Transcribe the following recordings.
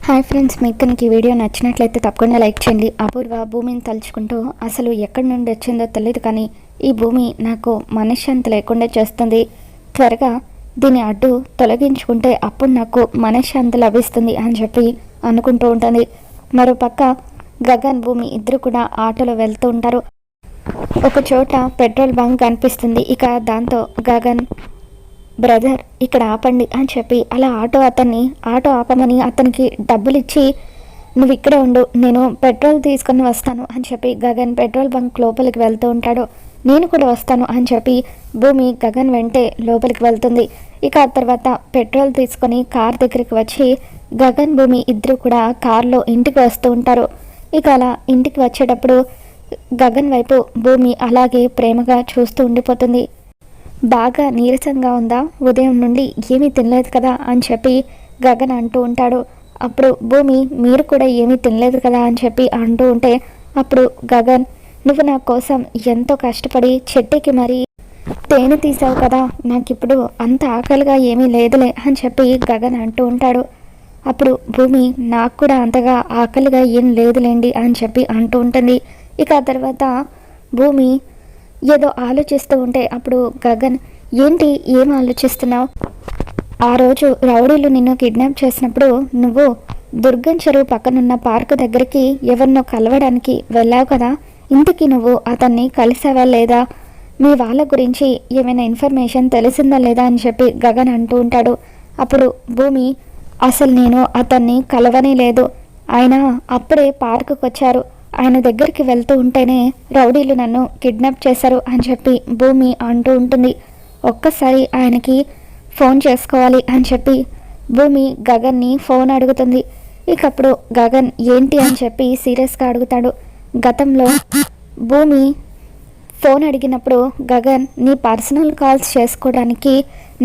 Hi friends, మీకు కనుక ఈ వీడియో నచ్చినట్లయితే తప్పకుండా లైక్ చేయండి. అపూర్వ భూమిని తలుచుకుంటూ అసలు ఎక్కడి నుండి వచ్చిందో తెలియదు, కానీ ఈ భూమి నాకు మనశ్శాంతి లేకుండా చేస్తుంది. త్వరగా దీని అడ్డు తొలగించుకుంటే అప్పుడు నాకు మనశ్శాంతి లభిస్తుంది అని చెప్పి అనుకుంటూ ఉంటుంది. మరోపక్క గగన్, భూమి ఇద్దరు కూడా ఆటోలో వెళ్తూ ఉంటారు. ఒక చోట పెట్రోల్ బంక్ కనిపిస్తుంది. ఇక దాంతో గగన్, బ్రదర్ ఇక్కడ ఆపండి అని చెప్పి అలా ఆటో ఆపమని అతనికి డబ్బులు ఇచ్చి, నువ్వు ఇక్కడే ఉండు, నేను పెట్రోల్ తీసుకొని వస్తాను అని చెప్పి గగన్ పెట్రోల్ బంక్ లోపలికి వెళ్తూ ఉంటాడు. నేను కూడా వస్తాను అని చెప్పి భూమి గగన్ వెంటే లోపలికి వెళ్తుంది. ఇక ఆ తర్వాత పెట్రోల్ తీసుకొని కార్ దగ్గరికి వచ్చి గగన్, భూమి ఇద్దరు కూడా కార్లో ఇంటికి వస్తూ ఉంటారు. ఇక అలా ఇంటికి వచ్చేటప్పుడు గగన్ వైపు భూమి అలాగే ప్రేమగా చూస్తూ ఉండిపోతుంది. బాగా నీరసంగా ఉందా, ఉదయం నుండి ఏమీ తినలేదు కదా అని చెప్పి గగన్ అంటూ ఉంటాడు. అప్పుడు భూమి, మీరు కూడా ఏమీ తినలేదు కదా అని చెప్పి అంటూ ఉంటే అప్పుడు గగన్, నువ్వు నా కోసం ఎంతో కష్టపడి చెట్టుకి మరి తేనె తీసావు కదా, నాకు ఇప్పుడు అంత ఆకలిగా ఏమీ లేదులే అని చెప్పి గగన్ అంటూ ఉంటాడు. అప్పుడు భూమి, నాకు కూడా అంతగా ఆకలిగా ఏం లేదులేండి అని చెప్పి అంటూ ఉంటుంది. ఇక ఆ తర్వాత భూమి ఏదో ఆలోచిస్తూ ఉంటే అప్పుడు గగన్, ఏంటి ఏం ఆలోచిస్తున్నావు? ఆ రోజు రౌడీలు నిన్ను కిడ్నాప్ చేసినప్పుడు నువ్వు దుర్గం చెరువు పక్కనున్న పార్కు దగ్గరికి ఎవరినో కలవడానికి వెళ్ళావు కదా, ఇంటికి నువ్వు అతన్ని కలిసావా లేదా, మీ వాళ్ళ గురించి ఏమైనా ఇన్ఫర్మేషన్ తెలిసిందా లేదా అని చెప్పి గగన్ అంటూ ఉంటాడు. అప్పుడు భూమి, అసలు నేను అతన్ని కలవనే లేదు, ఆయన అప్పుడే పార్కుకు వచ్చారు, ఆయన దగ్గరికి వెళ్తూ ఉంటేనే రౌడీలు నన్ను కిడ్నాప్ చేశారు అని చెప్పి భూమి అంటూ ఉంటుంది. ఒక్కసారి ఆయనకి ఫోన్ చేసుకోవాలి అని చెప్పి భూమి గగన్ని ఫోన్ అడుగుతుంది. ఇకప్పుడు గగన్ ఏంటి అని చెప్పి సీరియస్గా అడుగుతాడు. గతంలో భూమి ఫోన్ అడిగినప్పుడు గగన్, నీ పర్సనల్ కాల్స్ చేసుకోవడానికి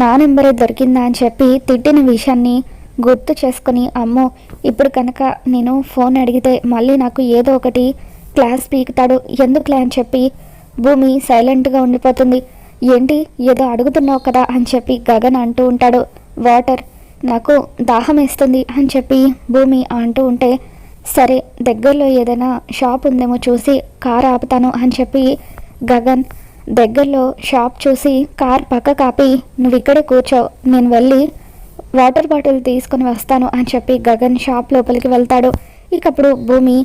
నా నెంబరే దొరికిందా అని చెప్పి తిట్టిన విషయాన్ని గుర్తు చేసుకుని, అమ్మో ఇప్పుడు కనుక నేను ఫోన్ అడిగితే మళ్ళీ నాకు ఏదో ఒకటి క్లాస్ పీకుతాడు, ఎందుకులే అని చెప్పి భూమి సైలెంట్గా ఉండిపోతుంది. ఏంటి ఏదో అడుగుతున్నావు కదా అని చెప్పి గగన్ అంటూ ఉంటాడు. వాటర్, నాకు దాహం వేస్తుంది అని చెప్పి భూమి అంటూ ఉంటే, సరే దగ్గరలో ఏదైనా షాప్ ఉందేమో చూసి కార్ ఆపుతాను అని చెప్పి గగన్ దగ్గరలో షాప్ చూసి కార్ పక్క కాపి, నువ్వు ఇక్కడే కూర్చో, నేను వెళ్ళి వాటర్ బాటిల్ తీసుకొని వస్తాను అని చెప్పి గగన్ షాప్ లోపలికి వెళ్తాడు. ఇకప్పుడు భూమి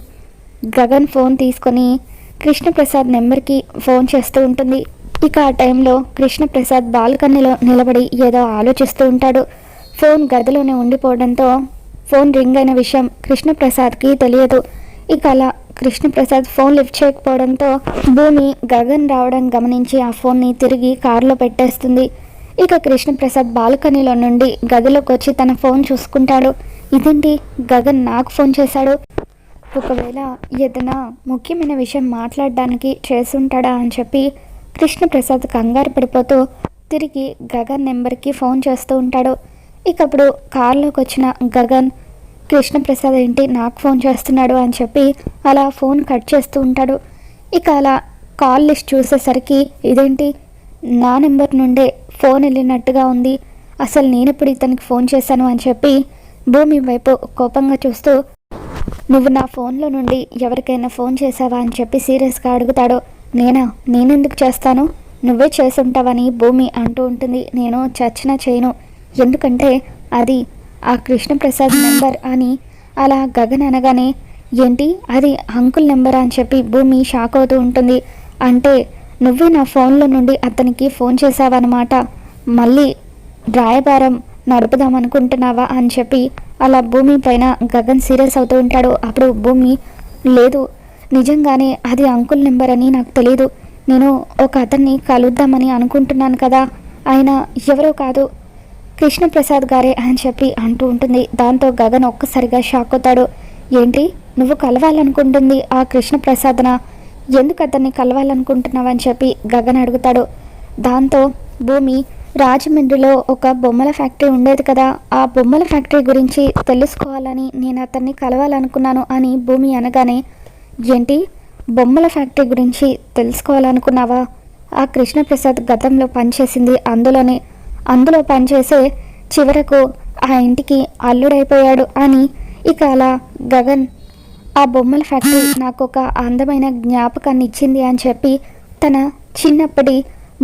గగన్ ఫోన్ తీసుకొని కృష్ణప్రసాద్ నెంబర్కి ఫోన్ చేస్తూ ఉంటుంది. ఇక ఆ టైంలో కృష్ణప్రసాద్ బాల్కనీలో నిలబడి ఏదో ఆలోచిస్తూ ఉంటాడు. ఫోన్ గదిలోనే ఉండిపోవడంతో ఫోన్ రింగ్ అయిన విషయం కృష్ణప్రసాద్కి తెలియదు. ఇక అలా కృష్ణప్రసాద్ ఫోన్ లిఫ్ట్ చేయకపోవడంతో భూమి గగన్ రావడం గమనించి ఆ ఫోన్ని తిరిగి కారులో పెట్టేస్తుంది. ఇక కృష్ణప్రసాద్ బాల్కనీలో నుండి గదిలోకి వచ్చి తన ఫోన్ చూసుకుంటాడు. ఇదేంటి, గగన్ నాకు ఫోన్ చేశాడు, ఒకవేళ ఏదైనా ముఖ్యమైన విషయం మాట్లాడడానికి చేసుంటాడా అని చెప్పి కృష్ణప్రసాద్ కంగారు పడిపోతూ తిరిగి గగన్ నెంబర్కి ఫోన్ చేస్తూ ఉంటాడు. ఇకప్పుడు కారులోకి వచ్చిన గగన్, కృష్ణప్రసాద్ ఏంటి నాకు ఫోన్ చేస్తున్నాడు అని చెప్పి అలా ఫోన్ కట్ చేస్తూ ఉంటాడు. ఇక అలా కాల్ లిస్ట్ చూసేసరికి ఇదేంటి, నా నెంబర్ నుండే ఫోన్ వెళ్ళినట్టుగా ఉంది, అసలు నేనెప్పుడు ఇతనికి ఫోన్ చేశాను అని చెప్పి భూమి వైపు కోపంగా చూస్తూ, నువ్వు నా ఫోన్లో నుండి ఎవరికైనా ఫోన్ చేసావా అని చెప్పి సీరియస్గా అడుగుతాడు. నేనెందుకు చేస్తాను, నువ్వే చేసుంటావని భూమి అంటూ ఉంటుంది. నేను చచ్చినా చేయను, ఎందుకంటే అది ఆ కృష్ణప్రసాద్ నెంబర్ అని అలా గగన్ అనగానే, ఏంటి అది అంకుల్ నెంబర్ అని చెప్పి భూమి షాక్ అవుతూ ఉంటుంది. అంటే నువ్వే నా ఫోన్లో నుండి అతనికి ఫోన్ చేసావన్నమాట, మళ్ళీ రాయబారం నడుపుదామనుకుంటున్నావా అని చెప్పి అలా భూమి పైన గగన్ సీరియస్ అవుతూ ఉంటాడు. అప్పుడు భూమి, లేదు నిజంగానే అది అంకుల్ నెంబర్ అని నాకు తెలీదు, నేను ఒక అతన్ని కలుద్దామని అనుకుంటున్నాను కదా, ఆయన ఎవరో కాదు కృష్ణప్రసాద్ గారే అని చెప్పి అంటూ ఉంటుంది. దాంతో గగన్ ఒక్కసారిగా షాక్ అవుతాడు. ఏంటి, నువ్వు కలవాలనుకుంటుంది ఆ కృష్ణప్రసాద్నా, ఎందుకు అతన్ని కలవాలనుకుంటున్నావు అని చెప్పి గగన్ అడుగుతాడు. దాంతో భూమి, రాజమండ్రిలో ఒక బొమ్మల ఫ్యాక్టరీ ఉండేది కదా, ఆ బొమ్మల ఫ్యాక్టరీ గురించి తెలుసుకోవాలని నేను అతన్ని కలవాలనుకున్నాను అని భూమి అనగానే, ఏంటి బొమ్మల ఫ్యాక్టరీ గురించి తెలుసుకోవాలనుకున్నావా, ఆ కృష్ణప్రసాద్ గతంలో పనిచేసింది అందులో పనిచేసే చివరకు ఆ ఇంటికి అల్లుడైపోయాడు అని ఇక అలా గగన్ ఆ బొమ్మల ఫ్యాక్టరీ నాకు ఒక అందమైన జ్ఞాపకాన్ని ఇచ్చింది అని చెప్పి తన చిన్నప్పటి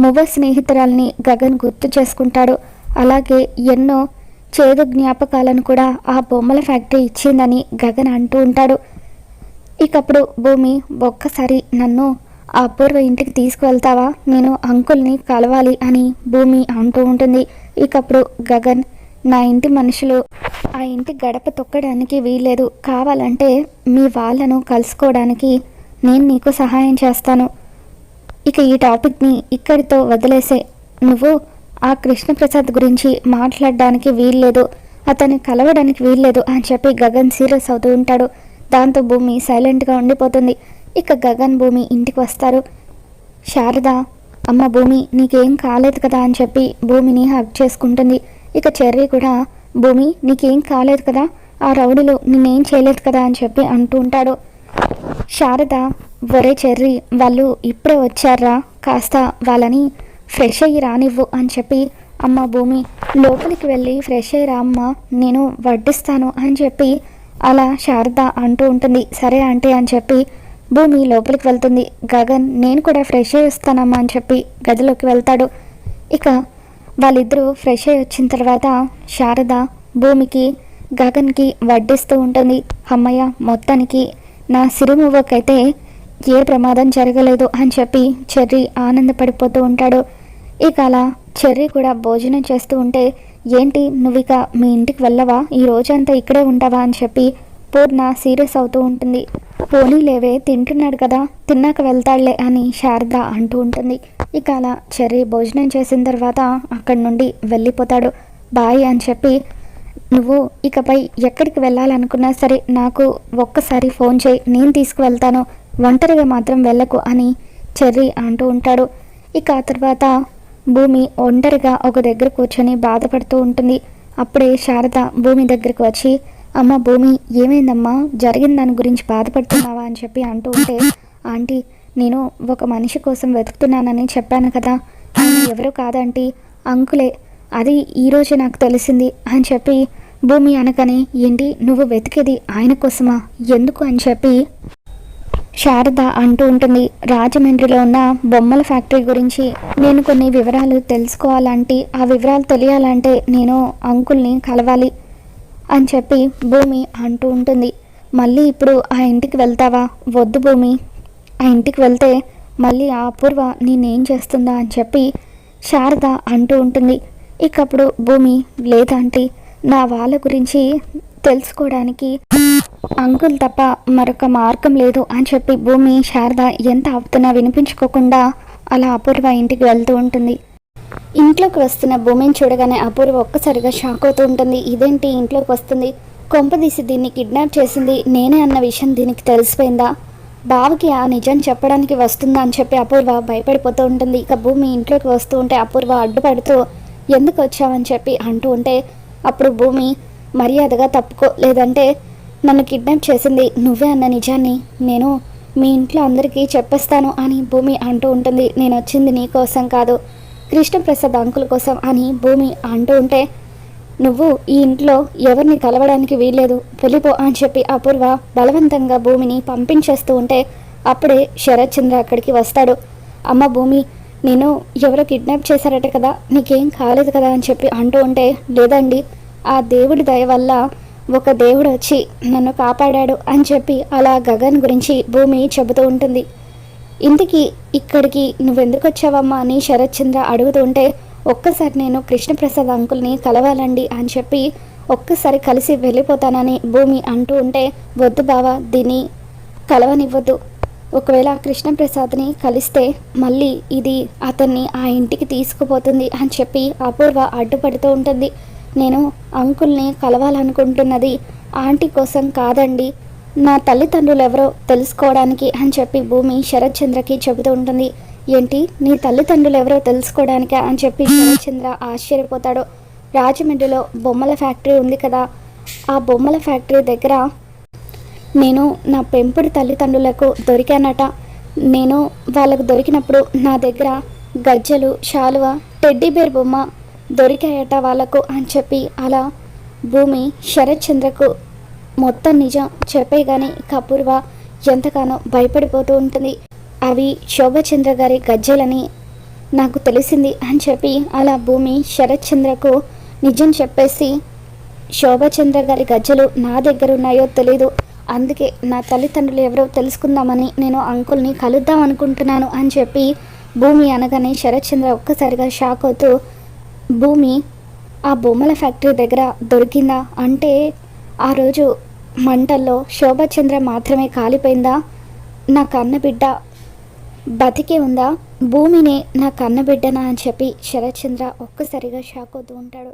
మువ్వ స్నేహితురాల్ని గగన్ గుర్తు చేసుకుంటాడు. అలాగే ఎన్నో చేదు జ్ఞాపకాలను కూడా ఆ బొమ్మల ఫ్యాక్టరీ ఇచ్చిందని గగన్ అంటూ ఉంటాడు. ఇకప్పుడు భూమి, ఒక్కసారి నన్ను ఆ అపూర్వ ఇంటికి తీసుకువెళ్తావా, నేను అంకుల్ని కలవాలి అని భూమి అంటూ ఉంటుంది. ఇకప్పుడు గగన్, నా ఇంటి మనుషులు ఆ ఇంటి గడప తొక్కడానికి వీల్లేదు, కావాలంటే మీ వాళ్ళను కలుసుకోవడానికి నేను నీకు సహాయం చేస్తాను. ఇక ఈ టాపిక్ని ఇక్కడితో వదిలేసే, నువ్వు ఆ కృష్ణప్రసాద్ గురించి మాట్లాడడానికి వీల్లేదు, అతన్ని కలవడానికి వీల్లేదు అని చెప్పి గగన్ సీరియస్ అవుతూ ఉంటాడు. దాంతో భూమి సైలెంట్గా ఉండిపోతుంది. ఇక గగన్ భూమి ఇంటికి వస్తారు. శారద, అమ్మ భూమి నీకేం కాలేదు కదా అని చెప్పి భూమిని హగ్ చేసుకుంటుంది. ఇక చెర్రీ కూడా, భూమి నీకేం కాలేదు కదా, ఆ రౌడీలు నిన్నేం చేయలేదు కదా అని చెప్పి అంటూ ఉంటాడు. శారద, ఒరే చెర్రీ, వాళ్ళు ఇప్పుడే వచ్చారా, కాస్త వాళ్ళని ఫ్రెష్ అయ్యి రానివ్వు అని చెప్పి, అమ్మ భూమి లోపలికి వెళ్ళి ఫ్రెష్ అయ్యి రా అమ్మ, నేను వడ్డిస్తాను అని చెప్పి అలా శారద అంటూ ఉంటుంది. సరే ఆంటీ అని చెప్పి భూమి లోపలికి వెళ్తుంది. గగన్, నేను కూడా ఫ్రెష్ అయ్యి వస్తానమ్మా అని చెప్పి గదిలోకి వెళ్తాడు. ఇక వాళ్ళిద్దరూ ఫ్రెష్ అయ్యి వచ్చిన తర్వాత శారద భూమికి గగన్కి వడ్డిస్తూ ఉంటుంది. అమ్మయ్య, మొత్తానికి నా సిరిమువ్వకైతే ఏ ప్రమాదం జరగలేదు అని చెప్పి చెర్రీ ఆనందపడిపోతూ ఉంటాడు. ఇక అలా చెర్రీ కూడా భోజనం చేస్తూ ఉంటే, ఏంటి నువ్వు ఇక మీ ఇంటికి వెళ్ళవా, ఈ రోజంతా ఇక్కడే ఉంటావా అని చెప్పి పూర్ణ సీరియస్ అవుతూ ఉంటుంది. పోనీ లేవే, తింటున్నాడు కదా, తిన్నాక వెళ్తాడులే అని శారద అంటూ ఉంటుంది. ఇక అలా చెర్రీ భోజనం చేసిన తర్వాత అక్కడి నుండి వెళ్ళిపోతాడు. బాయ్ అని చెప్పి, నువ్వు ఇకపై ఎక్కడికి వెళ్ళాలనుకున్నా సరే నాకు ఒక్కసారి ఫోన్ చేయి, నేను తీసుకువెళ్తాను, ఒంటరిగా మాత్రం వెళ్ళకు అని చెర్రీ అంటూ ఉంటాడు. ఇక ఆ తర్వాత భూమి ఒంటరిగా ఒక దగ్గర కూర్చొని బాధపడుతూ ఉంటుంది. అప్పుడే శారద భూమి దగ్గరికి వచ్చి, అమ్మ భూమి, ఏమైందమ్మా, జరిగిన దాని గురించి బాధపడుతున్నావా అని చెప్పి అంటూ ఉంటే, ఆంటీ నేను ఒక మనిషి కోసం వెతుకుతున్నానని చెప్పాను కదా, ఆయన ఎవరో కాదంటీ, అంకులే, అది ఈరోజు నాకు తెలిసింది అని చెప్పి భూమి అనగానే, ఏంటి నువ్వు వెతికేది ఆయన కోసమా, ఎందుకు అని చెప్పి శారద అంటూ ఉంటుంది. రాజమండ్రిలో ఉన్న బొమ్మల ఫ్యాక్టరీ గురించి నేను కొన్ని వివరాలు తెలుసుకోవాలంటే, ఆ వివరాలు తెలియాలంటే నేను అంకుల్ని కలవాలి అని చెప్పి భూమి అంటూ ఉంటుంది. మళ్ళీ ఇప్పుడు ఆ ఇంటికి వెళ్తావా, వద్దు భూమి, ఆ ఇంటికి వెళ్తే మళ్ళీ ఆ అపూర్వ నేనేం చేస్తుందా అని చెప్పి శారద అంటూ ఉంటుంది. ఇకప్పుడు భూమి, లేదంటే నా వాళ్ళ గురించి తెలుసుకోవడానికి అంకుల్ తప్ప మరొక మార్గం లేదు అని చెప్పి భూమి శారద ఎంత ఆపుతున్నా వినిపించుకోకుండా అలా అపూర్వ ఇంటికి వెళ్తూ ఉంటుంది. ఇంట్లోకి వస్తున్న భూమిని చూడగానే అపూర్వ ఒక్కసారిగా షాక్ అవుతూ ఉంటుంది. ఇదేంటి ఇంట్లోకి వస్తుంది, కొంపదీసి దీన్ని కిడ్నాప్ చేసింది నేనే అన్న విషయం దీనికి తెలిసిపోయిందా, బావకి ఆ నిజం చెప్పడానికి వస్తుందా అని చెప్పి అపూర్వ భయపడిపోతూ ఉంటుంది. ఇక భూమి ఇంట్లోకి వస్తూ ఉంటే అపూర్వ అడ్డుపడుతూ ఎందుకు వచ్చావని చెప్పి అంటూ ఉంటే, అప్పుడు భూమి మర్యాదగా తప్పుకో, లేదంటే నన్ను కిడ్నాప్ చేసింది నువ్వే అన్న నిజాన్ని నేను మీ ఇంట్లో అందరికీ చెప్పేస్తాను అని భూమి అంటూ ఉంటుంది. నేను వచ్చింది నీ కోసం కాదు, కృష్ణప్రసాద్ అంకుల్ కోసం అని భూమి అంటూ ఉంటే, నువ్వు ఈ ఇంట్లో ఎవరిని కలవడానికి వీల్లేదు, వెళ్ళిపో అని చెప్పి అపూర్వ బలవంతంగా భూమిని పంపించేస్తూ ఉంటే అప్పుడే శరత్ చంద్ర అక్కడికి వస్తాడు. అమ్మ భూమి, నేను ఎవరో కిడ్నాప్ చేశారట కదా, నీకేం కాలేదు కదా అని చెప్పి అంటూ ఉంటే, లేదండి, ఆ దేవుడి దయ వల్ల ఒక దేవుడు వచ్చి నన్ను కాపాడాడు అని చెప్పి అలా గగన్ గురించి భూమి చెబుతూ ఉంటుంది. ఇంటికి ఇక్కడికి నువ్వెందుకు వచ్చావమ్మా అని శరత్ చంద్ర అడుగుతూ ఉంటే, ఒక్కసారి నేను కృష్ణప్రసాద్ అంకుల్ని కలవాలండి అని చెప్పి ఒక్కసారి కలిసి వెళ్ళిపోతానని భూమి అంటూ ఉంటే, వద్దు బావా, దీన్ని కలవనివ్వద్దు, ఒకవేళ కృష్ణప్రసాద్ని కలిస్తే మళ్ళీ ఇది అతన్ని ఆ ఇంటికి తీసుకుపోతుంది అని చెప్పి అపూర్వ అడ్డుపడుతూ ఉంటుంది. నేను అంకుల్ని కలవాలనుకుంటున్నది ఆంటీ కోసం కాదండి, నా తల్లిదండ్రులు ఎవరో తెలుసుకోవడానికి అని చెప్పి భూమి శరత్ చంద్రకి చెబుతూ ఉంటుంది. ఏంటి, నీ తల్లిదండ్రులు ఎవరో తెలుసుకోవడానికా అని చెప్పి శరత్ చంద్ర ఆశ్చర్యపోతాడు. రాజమండ్రిలో బొమ్మల ఫ్యాక్టరీ ఉంది కదా, ఆ బొమ్మల ఫ్యాక్టరీ దగ్గర నేను నా పెంపుడు తల్లిదండ్రులకు దొరికానట, నేను వాళ్ళకు దొరికినప్పుడు నా దగ్గర గజ్జలు, శాలువ, టెడ్డీబేర్ బొమ్మ దొరికాయట వాళ్ళకు అని చెప్పి అలా భూమి శరత్ చంద్రకు మొత్తం నిజం చెప్పేగాని కపూర్వ ఎంతగానో భయపడిపోతూ ఉంటుంది. అవి శోభచంద్ర గారి గజ్జెలని నాకు తెలిసింది అని చెప్పి అలా భూమి శరత్ చంద్రకు నిజం చెప్పేసి, శోభచంద్ర గారి గజ్జెలు నా దగ్గర ఉన్నాయో తెలీదు, అందుకే నా తల్లిదండ్రులు ఎవరో తెలుసుకుందామని నేను అంకుల్ని కలుద్దాం అనుకుంటున్నాను అని చెప్పి భూమి అనగానే శరత్ చంద్ర ఒక్కసారిగా షాక్ అవుతూ, భూమి ఆ బొమ్మల ఫ్యాక్టరీ దగ్గర దొరికిందా అంటే ఆ రోజు మంటల్లో శోభచంద్ర మాత్రమే కాలిపోయిందా, నా కన్నబిడ్డ బతికే ఉందా, భూమిని నా కన్నబిడ్డనా అని చెప్పి శరత్ చంద్ర ఒక్కసారిగా షాక్ అవుతూ ఉంటాడు.